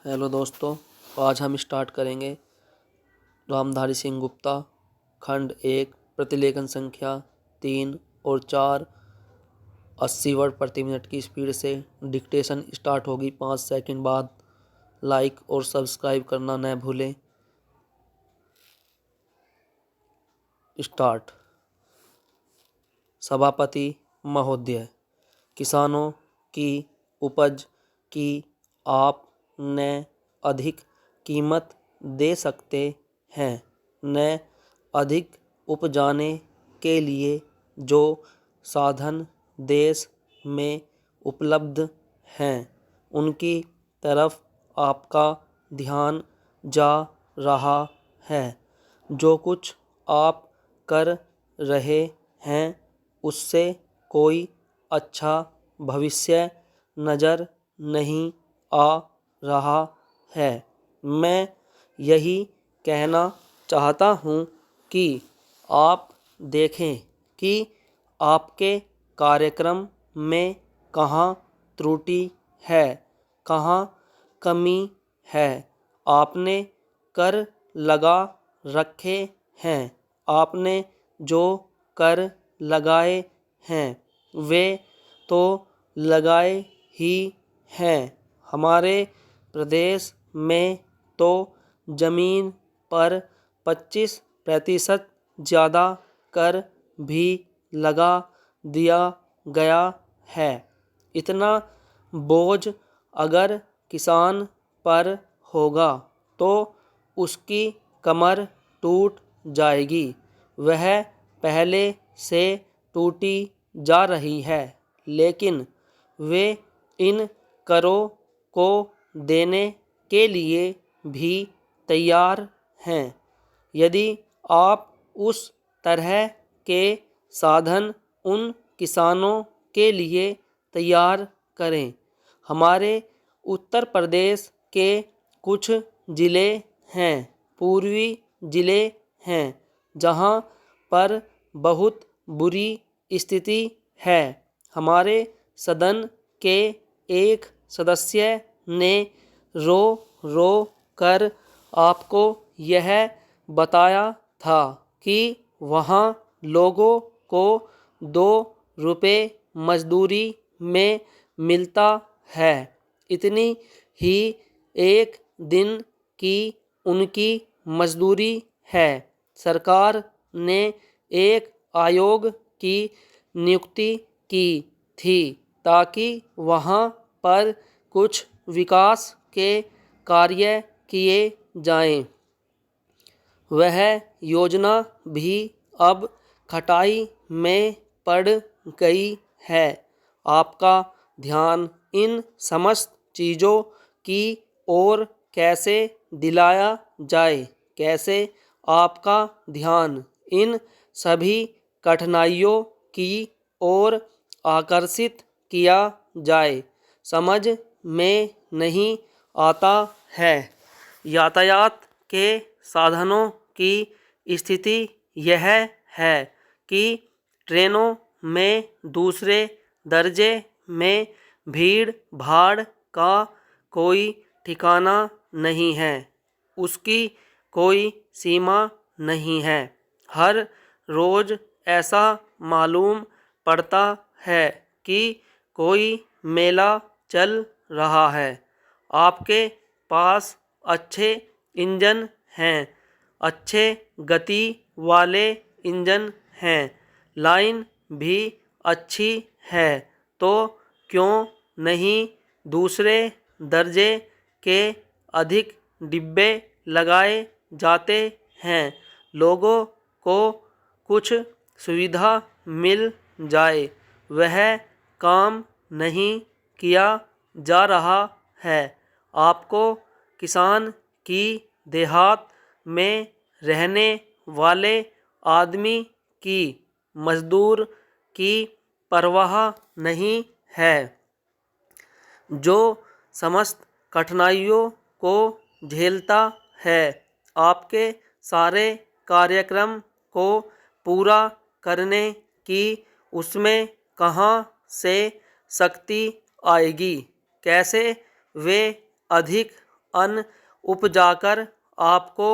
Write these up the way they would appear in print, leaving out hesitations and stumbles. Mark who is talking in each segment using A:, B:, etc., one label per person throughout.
A: Hello दोस्तों, आज हम स्टार्ट करेंगे रामधारी सिंह गुप्ता खंड 1 प्रतिलेखन संख्या 3 और 4 80 वर्ड प्रति मिनट की स्पीड से। डिक्टेशन स्टार्ट होगी 5 सेकंड बाद। लाइक और सब्सक्राइब करना न भूलें। स्टार्ट। सभापति महोदय, किसानों की उपज की आप न अधिक कीमत दे सकते हैं, न अधिक उपजाने के लिए जो साधन देश में उपलब्ध हैं उनकी तरफ आपका ध्यान जा रहा है। जो कुछ आप कर रहे हैं उससे कोई अच्छा भविष्य नज़र नहीं आ रहा है। मैं यही कहना चाहता हूँ कि आप देखें कि आपके कार्यक्रम में कहाँ त्रुटि है, कहाँ कमी है। आपने कर लगा रखे हैं। आपने जो कर लगाए हैं वे तो लगाए ही हैं। हमारे प्रदेश में तो ज़मीन पर 25% ज़्यादा कर भी लगा दिया गया है। इतना बोझ अगर किसान पर होगा तो उसकी कमर टूट जाएगी। वह पहले से टूटी जा रही है, लेकिन वे इन करों को देने के लिए भी तैयार हैं। यदि आप उस तरह के साधन उन किसानों के लिए तैयार करें। हमारे उत्तर प्रदेश के कुछ ज़िले हैं, पूर्वी ज़िले हैं, जहाँ पर बहुत बुरी स्थिति है। हमारे सदन के एक सदस्य ने रो रो कर आपको यह बताया था कि वहाँ लोगों को 2 रुपये मजदूरी में मिलता है। इतनी ही एक दिन की उनकी मजदूरी है। सरकार ने एक आयोग की नियुक्ति की थी ताकि वहाँ पर कुछ विकास के कार्य किए जाएं। वह योजना भी अब खटाई में पड़ गई है। आपका ध्यान इन समस्त चीज़ों की ओर कैसे दिलाया जाए, कैसे आपका ध्यान इन सभी कठिनाइयों की ओर आकर्षित किया जाए, समझ में नहीं आता है। यातायात के साधनों की स्थिति यह है कि ट्रेनों में दूसरे दर्जे में भीड़ भाड़ का कोई ठिकाना नहीं है, उसकी कोई सीमा नहीं है। हर रोज़ ऐसा मालूम पड़ता है कि कोई मेला चल रहा है। आपके पास अच्छे इंजन हैं, अच्छे गति वाले इंजन हैं, लाइन भी अच्छी है, तो क्यों नहीं दूसरे दर्जे के अधिक डिब्बे लगाए जाते हैं। लोगों को कुछ सुविधा मिल जाए, वह काम नहीं किया जा रहा है। आपको किसान की देहात में रहने वाले आदमी की मजदूर की परवाह नहीं है, जो समस्त कठिनाइयों को झेलता है। आपके सारे कार्यक्रम को पूरा करने की उसमें कहाँ से शक्ति आएगी, कैसे वे अधिक अन्न उपजाकर आपको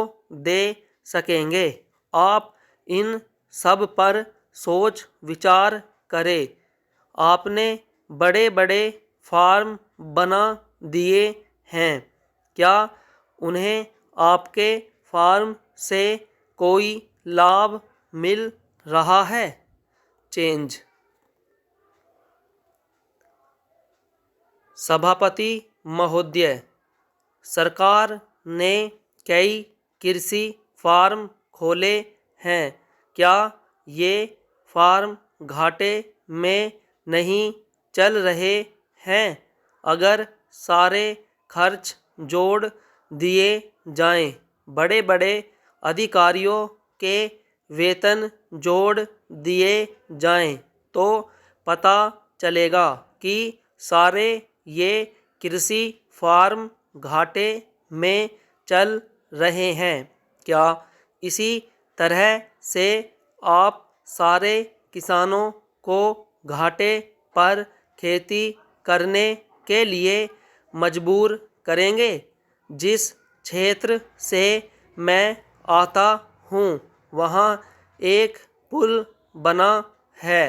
A: दे सकेंगे। आप इन सब पर सोच विचार करें। आपने बड़े बड़े फार्म बना दिए हैं, क्या उन्हें आपके फार्म से कोई लाभ मिल रहा है? चेंज। सभापति महोदय, सरकार ने कई कृषि फार्म खोले हैं, क्या ये फार्म घाटे में नहीं चल रहे हैं? अगर सारे खर्च जोड़ दिए जाएं, बड़े बड़े अधिकारियों के वेतन जोड़ दिए जाएं, तो पता चलेगा कि सारे ये कृषि फार्म घाटे में चल रहे हैं। क्या इसी तरह से आप सारे किसानों को घाटे पर खेती करने के लिए मजबूर करेंगे? जिस क्षेत्र से मैं आता हूँ वहाँ एक पुल बना है।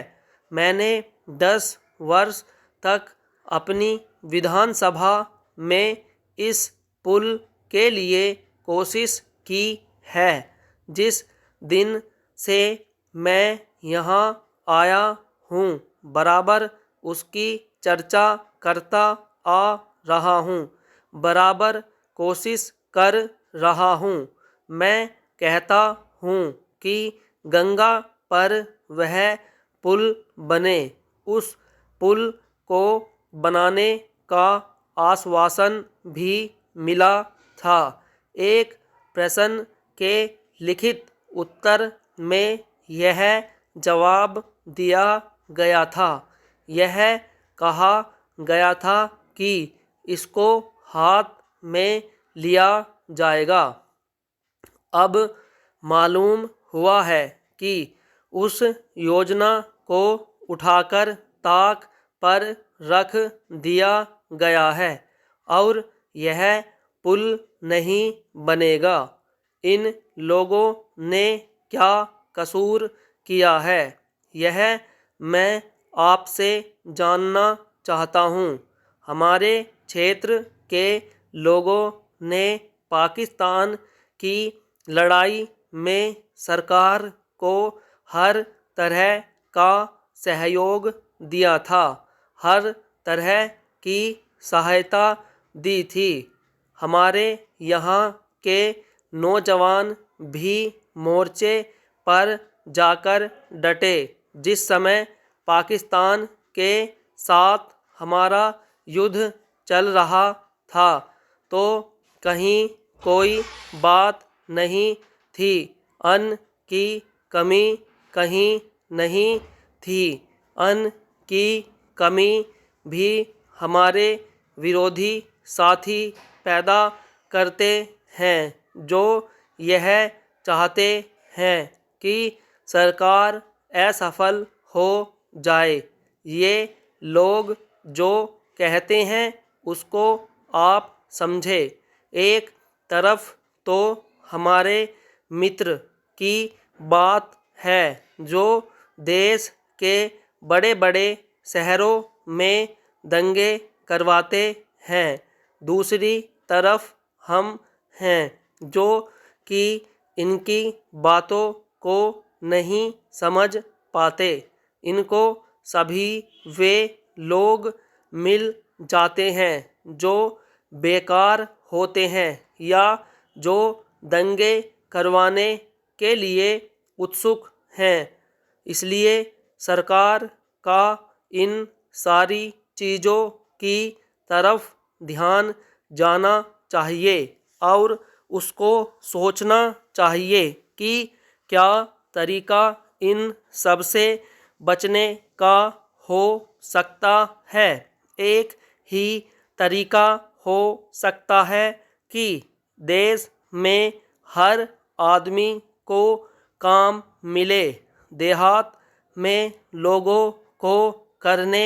A: मैंने 10 वर्ष तक अपनी विधानसभा में इस पुल के लिए कोशिश की है। जिस दिन से मैं यहाँ आया हूँ बराबर उसकी चर्चा करता आ रहा हूँ, बराबर कोशिश कर रहा हूँ। मैं कहता हूँ कि गंगा पर वह पुल बने। उस पुल को बनाने का आश्वासन भी मिला था। एक प्रश्न के लिखित उत्तर में यह जवाब दिया गया था। यह कहा गया था कि इसको हाथ में लिया जाएगा। अब मालूम हुआ है कि उस योजना को उठाकर ताक पर रख दिया गया है और यह पुल नहीं बनेगा। इन लोगों ने क्या कसूर किया है, यह मैं आपसे जानना चाहता हूँ। हमारे क्षेत्र के लोगों ने पाकिस्तान की लड़ाई में सरकार को हर तरह का सहयोग दिया था, हर तरह की सहायता दी थी। हमारे यहाँ के नौजवान भी मोर्चे पर जाकर डटे। जिस समय पाकिस्तान के साथ हमारा युद्ध चल रहा था तो कहीं कोई बात नहीं थी, अन्न की कमी कहीं नहीं थी। अन्न की कमी भी हमारे विरोधी साथी पैदा करते हैं जो यह चाहते हैं कि सरकार असफल हो जाए। ये लोग जो कहते हैं उसको आप समझे। एक तरफ तो हमारे मित्र की बात है जो देश के बड़े बड़े शहरों में दंगे करवाते हैं, दूसरी तरफ हम हैं जो कि इनकी बातों को नहीं समझ पाते। इनको सभी वे लोग मिल जाते हैं जो बेकार होते हैं या जो दंगे करवाने के लिए उत्सुक हैं। इसलिए सरकार का इन सारी चीज़ों की तरफ ध्यान जाना चाहिए और उसको सोचना चाहिए कि क्या तरीका इन सब से बचने का हो सकता है। एक ही तरीका हो सकता है कि देश में हर आदमी को काम मिले, देहात में लोगों को करने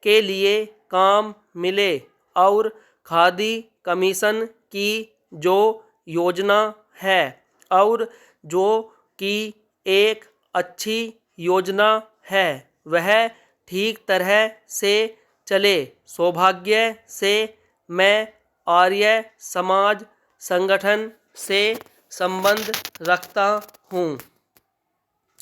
A: के लिए काम मिले और खादी कमीशन की जो योजना है और जो कि एक अच्छी योजना है वह ठीक तरह से चले। सौभाग्य से मैं आर्य समाज संगठन से संबंध रखता हूँ।